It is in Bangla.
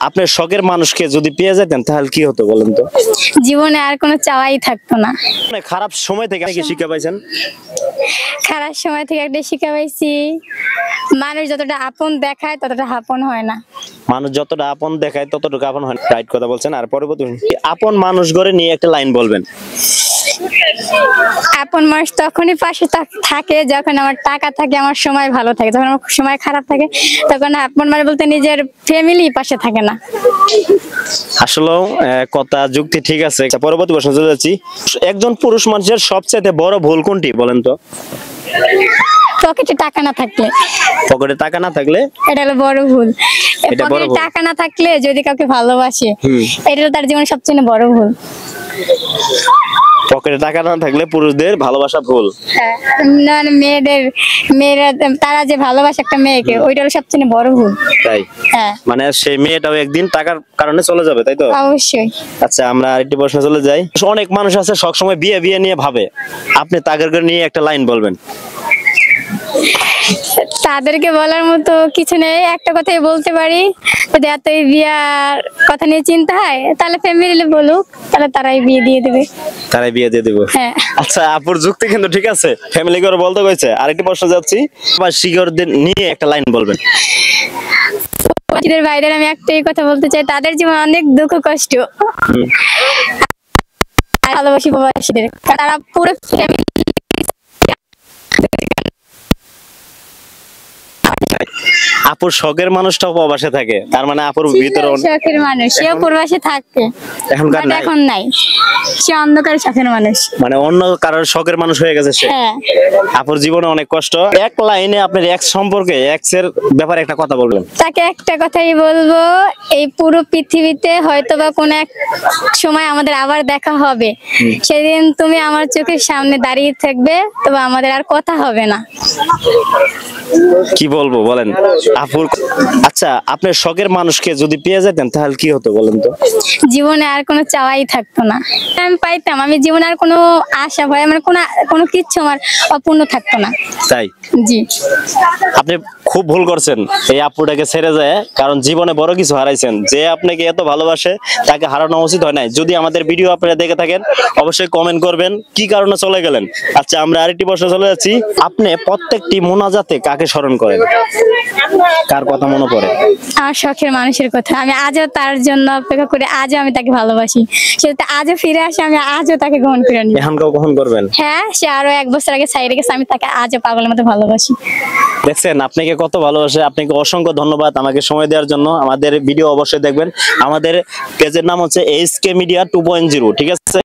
আপনার শখের মানুষকে যদি পেয়ে যেতেন তাহলে কি হতো বলেন তো? জীবনে আর কোনো চাওয়াই থাকতো না। মানে খারাপ সময় থেকে কি শিক্ষা পাইছেন? খারাপ সময় থেকে একটা শিক্ষা পাইছি, মানুষ যতটা আপন দেখায় ততটা আপন হয় না। মানুষ যতটা আপন দেখায় ততটুকু আপন হয় না। রাইট কথা বলছেন। আর পরবর্তী আপন মানুষ গড়ে নিয়ে একটা লাইন বলবেন। আপন মানুষ তখনই পাশে থাকে যখন আমার টাকা থাকে, আমার সময় ভালো থাকে। যখন আমার সময় খারাপ থাকে তখন আপন মানুষ বলতে নিজের ফ্যামিলি পাশে থাকে না। আসলে কথা যুক্তি ঠিক আছে। পরবর্তী প্রশ্ন চলে যাচ্ছি। একজন পুরুষ মানুষের সবচেয়ে বড় ভুল কোনটি বলেন তো? পকেটে টাকা না থাকলে। পকেটে টাকা না থাকলে এটা হলো বড় ভুল। এটা বড় পকেটে ভুল। টাকা না থাকলে যদি কাউকে ভালোবাসে, এটা হলো তার জীবনের সবচেয়ে বড় ভুল। পকেটে টাকা না থাকলে পুরুষদের ভালোবাসা ভুল। হ্যাঁ, মানে মেয়েরা তারা যে ভালোবাসে একটা মেয়েকে, ওইটা হলো সবচেয়ে বড় ভুল। তাই? হ্যাঁ, মানে সেই মেয়েটাও একদিন টাকার কারণে চলে যাবে, তাই তো? অবশ্যই। আচ্ছা, আমরা আরেকটি প্রশ্ন চলে যাই। অনেক মানুষ আছে সবসময় বিয়ে বিয়ে নিয়ে ভাবে, আপনি তাদেরকে নিয়ে একটা লাইন বলবেন। তাদেরকে বলার মতো কিছু নেই, একটা কথাই বলতে পারি, যদি এতই বিয়ার কথা নিয়ে চিন্তা হয় তাহলে ফ্যামিলি বলুক, তাহলে তারাই বিয়ে দিয়ে দেবে। তারাই বিয়ে দিয়ে দেবো। হ্যাঁ। আচ্ছা, আপুর যুক্তি কিন্তু ঠিক আছে, ফ্যামিলি করে বলতে কইছে। আরেকটি প্রশ্ন যাচ্ছি, আবার শিগরদের নিয়ে একটা লাইন বলবেন। ভাইদের আমি একটাই কথা বলতে চাই, তাদের জীবন অনেক দুঃখ কষ্ট। ভালোবাসি প্রবাসীদের, তারা পুরো ফ্যামিলি। আপুর শখের মানুষটাও প্রবাসে থাকে, তার মানে আপুর ভিতরে শখের মানুষ, সেও প্রবাসে থাকে, এখনকার নাই। এখন নাই, সে অন্ধকার শখের মানুষ, মানে অন্য কারোর শখের মানুষ হয়ে গেছে সে। হ্যাঁ। আপুর জীবনে অনেক কষ্ট। এক লাইনে আপনার এক্স সম্পর্কে, এক্স এর ব্যাপারে একটা কথা বলবেন। তাকে একটা কথাই বলবো, এই পুরো পৃথিবীতে হয়তোবা কোনো এক সময় আমাদের আবার দেখা হবে, সেদিন তুমি আমার চোখের সামনে দাঁড়িয়ে থাকবে, তবে আমাদের আর কথা হবে না। কি বলবো বলেন আপুর? আচ্ছা, আপনার শখের মানুষকে যদি পেয়ে যেতেন তাহলে কি হতো বলেন তো? জীবনে আর কোনো চাওয়াই থাকতো না। আমি পাইতাম, আমি জীবনে আর কোনো আশা ভয়, মানে কোনো কিচ্ছু আমার অপূর্ণ থাকতো না। তাই? জি। আপনি খুব ভুল করছেন এই আপুটাকে ছেড়ে যায়, কারণ জীবনে বড় কিছু হারাইছেন। যে আপনাকে এত ভালোবাসে তাকে হারানো উচিত হয় নাই। যদি আমাদের ভিডিও আপনারা দেখে থাকেন অবশ্যই কমেন্ট করবেন কি কারণে চলে গেলেন। আচ্ছা, আমরা আরেকটি প্রশ্ন চলে যাচ্ছি। আপনি প্রত্যেকটি মোনাজাতে কাকে স্মরণ করেন? কার কথা মনে পড়ে? আমার শখের মানুষের কথা, আমি আজও তার জন্য অপেক্ষা করি, আজও আমি তাকে ভালোবাসি। সে যাতে আজও ফিরে আসে, আমি আজও তাকে গ্রহণ করে নিই। এখনকাও গ্রহণ করবেন? হ্যাঁ, সে আরো 1 বছর আগে সাইডে গেছে, আমি তাকে আজও পাগলের মতো ভালোবাসি। দেখছেন আপনাকে কত ভালোবাসে। আপনাকে অসংখ্য ধন্যবাদ আমাকে সময় দেওয়ার জন্য। আমাদের ভিডিও অবশ্যই দেখবেন। আমাদের পেজের নাম হচ্ছে SK Media 2.0, ঠিক আছে?